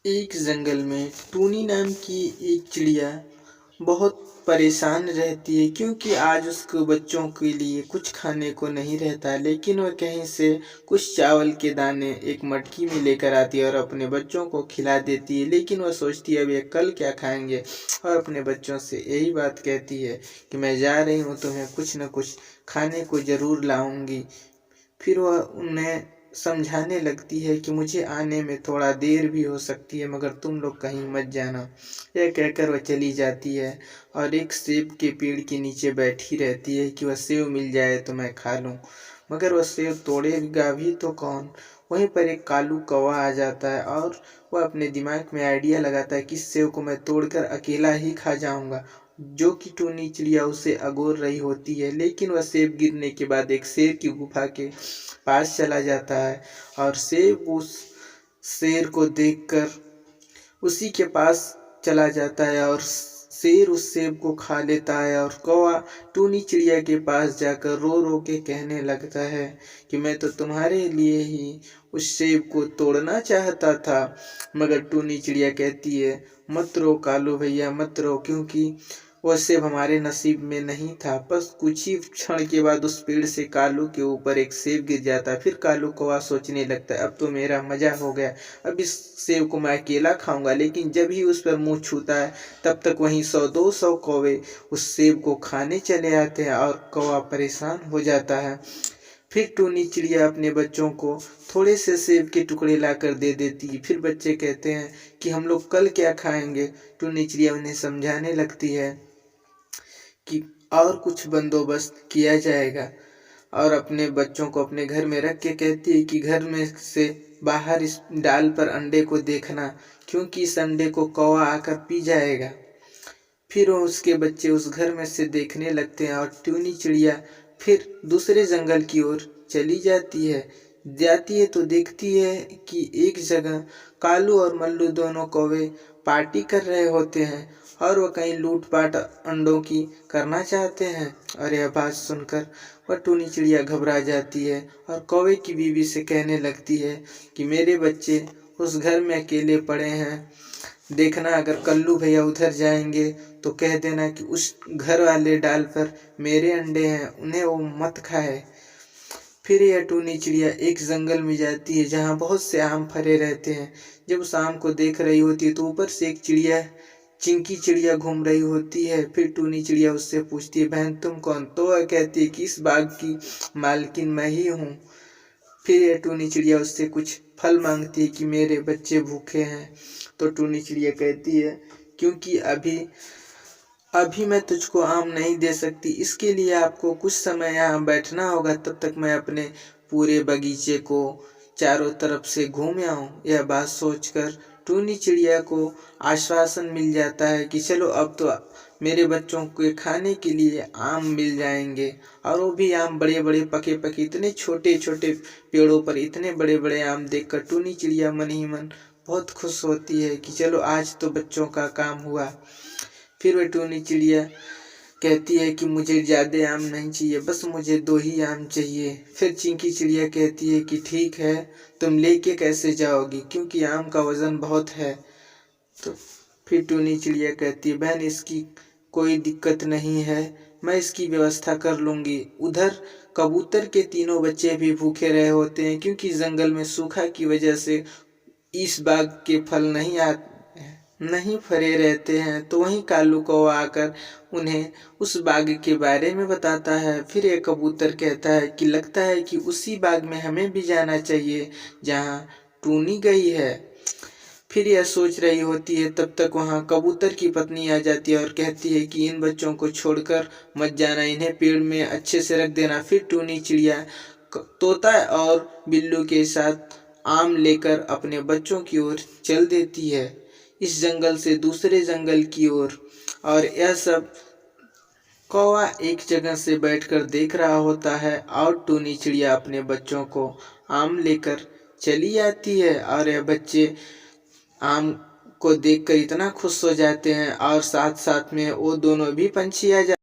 एक जंगल में टूनी नाम की एक चिड़िया बहुत परेशान रहती है क्योंकि आज उसको बच्चों के लिए कुछ खाने को नहीं रहता। लेकिन वह कहीं से कुछ चावल के दाने एक मटकी में लेकर आती है और अपने बच्चों को खिला देती है। लेकिन वह सोचती है अब ये कल क्या खाएंगे और अपने बच्चों से यही बात कहती है कि मैं जा रही हूँ, तुम्हें कुछ न कुछ खाने को ज़रूर लाऊंगी। फिर वह उन्हें समझाने लगती है कि मुझे आने में थोड़ा देर भी हो सकती है, मगर तुम लोग कहीं मत जाना। यह कहकर वह चली जाती है और एक सेब के पेड़ के नीचे बैठी रहती है कि वह सेब मिल जाए तो मैं खा लूं। मगर वह सेब तोड़ेगा भी तो कौन। वहीं पर एक कालू कौवा आ जाता है और वह अपने दिमाग में आइडिया लगाता है कि इस सेब को मैं तोड़कर अकेला ही खा जाऊंगा। जो कि टूनी चिड़िया उसे अगोर रही होती है, लेकिन वह सेब गिरने के बाद एक शेर की गुफा के पास चला जाता है और सेब उस शेर को देखकर उसी के पास चला जाता है और शेर उस सेब को खा लेता है। और कौवा टूनी चिड़िया के पास जाकर रो रो के कहने लगता है कि मैं तो तुम्हारे लिए ही उस सेब को तोड़ना चाहता था। मगर टूनी चिड़िया कहती है मत रो कालू भैया, मत रो, क्योंकि वह सेब हमारे नसीब में नहीं था। बस कुछ ही क्षण के बाद उस पेड़ से कालू के ऊपर एक सेब गिर जाता है। फिर कालू कौवा सोचने लगता है अब तो मेरा मजा हो गया, अब इस सेब को मैं अकेला खाऊंगा। लेकिन जब ही उस पर मुंह छूता है तब तक वहीं 100-200 कौवे उस सेब को खाने चले आते हैं और कौवा परेशान हो जाता है। फिर टूनी चिड़िया अपने बच्चों को थोड़े से सेब के टुकड़े लाकर दे देती है। फिर बच्चे कहते हैं कि हम लोग कल क्या खाएंगे। टूनी चिड़िया उन्हें समझाने लगती है कि और कुछ बंदोबस्त किया जाएगा और अपने बच्चों को अपने घर में रख के कहती है कि घर में से बाहर इस डाल पर अंडे को देखना, क्योंकि इस अंडे को कौवा आकर पी जाएगा। फिर उसके बच्चे उस घर में से देखने लगते हैं और टूनी चिड़िया फिर दूसरे जंगल की ओर चली जाती है तो देखती है कि एक जगह कालू और मल्लू दोनों कौवे पार्टी कर रहे होते हैं और वह कहीं लूटपाट अंडों की करना चाहते हैं। और यह बात सुनकर वह टूनी चिड़िया घबरा जाती है और कौवे की बीवी से कहने लगती है कि मेरे बच्चे उस घर में अकेले पड़े हैं, देखना अगर कल्लू भैया उधर जाएंगे तो कह देना कि उस घर वाले डाल पर मेरे अंडे हैं, उन्हें वो मत खाए। फिर यह टूनी चिड़िया एक जंगल में जाती है जहाँ बहुत से आम फरे रहते हैं। जब उस आम को देख रही होती है तो ऊपर से एक चिड़िया चिंकी चिड़िया घूम रही होती है। फिर टूनी चिड़िया उससे पूछती है बहन तुम कौन। तो वह कहती है कि इस बाग की मालकिन मैं ही हूँ। फिर यह टूनी चिड़िया उससे कुछ फल मांगती है कि मेरे बच्चे भूखे हैं। तो टूनी चिड़िया कहती है क्योंकि अभी मैं तुझको आम नहीं दे सकती, इसके लिए आपको कुछ समय यहाँ बैठना होगा, तब तक मैं अपने पूरे बगीचे को चारों तरफ से घूम आऊँ। यह बात सोचकर टूनी चिड़िया को आश्वासन मिल जाता है कि चलो अब तो मेरे बच्चों के खाने के लिए आम मिल जाएंगे। और वो भी आम बड़े बड़े पके पके, इतने छोटे छोटे पेड़ों पर इतने बड़े बड़े आम देखकर टूनी चिड़िया मन ही मन बहुत खुश होती है कि चलो आज तो बच्चों का काम हुआ। फिर वह टूनी चिड़िया कहती है कि मुझे ज़्यादा आम नहीं चाहिए, बस मुझे 2 ही आम चाहिए। फिर चिंकी चिड़िया कहती है कि ठीक है, तुम लेके कैसे जाओगी, क्योंकि आम का वज़न बहुत है। तो फिर टूनी चिड़िया कहती है बहन इसकी कोई दिक्कत नहीं है, मैं इसकी व्यवस्था कर लूँगी। उधर कबूतर के तीनों बच्चे भी भूखे रहे होते हैं क्योंकि जंगल में सूखा की वजह से इस बाग के फल नहीं फरे रहते हैं। तो वहीं कालू कौवा आकर उन्हें उस बाग के बारे में बताता है। फिर एक कबूतर कहता है कि लगता है कि उसी बाग में हमें भी जाना चाहिए जहाँ टूनी गई है। फिर यह सोच रही होती है तब तक वहाँ कबूतर की पत्नी आ जाती है और कहती है कि इन बच्चों को छोड़कर मत जाना, इन्हें पेड़ में अच्छे से रख देना। फिर टूनी चिड़िया तोता और बिल्लू के साथ आम लेकर अपने बच्चों की ओर चल देती है इस जंगल से दूसरे जंगल की ओर। और यह सब कौवा एक जगह से बैठकर देख रहा होता है और टूनी चिड़िया अपने बच्चों को आम लेकर चली आती है। और यह बच्चे आम को देखकर इतना खुश हो जाते हैं और साथ साथ में वो दोनों भी पंछी आ जाते हैं।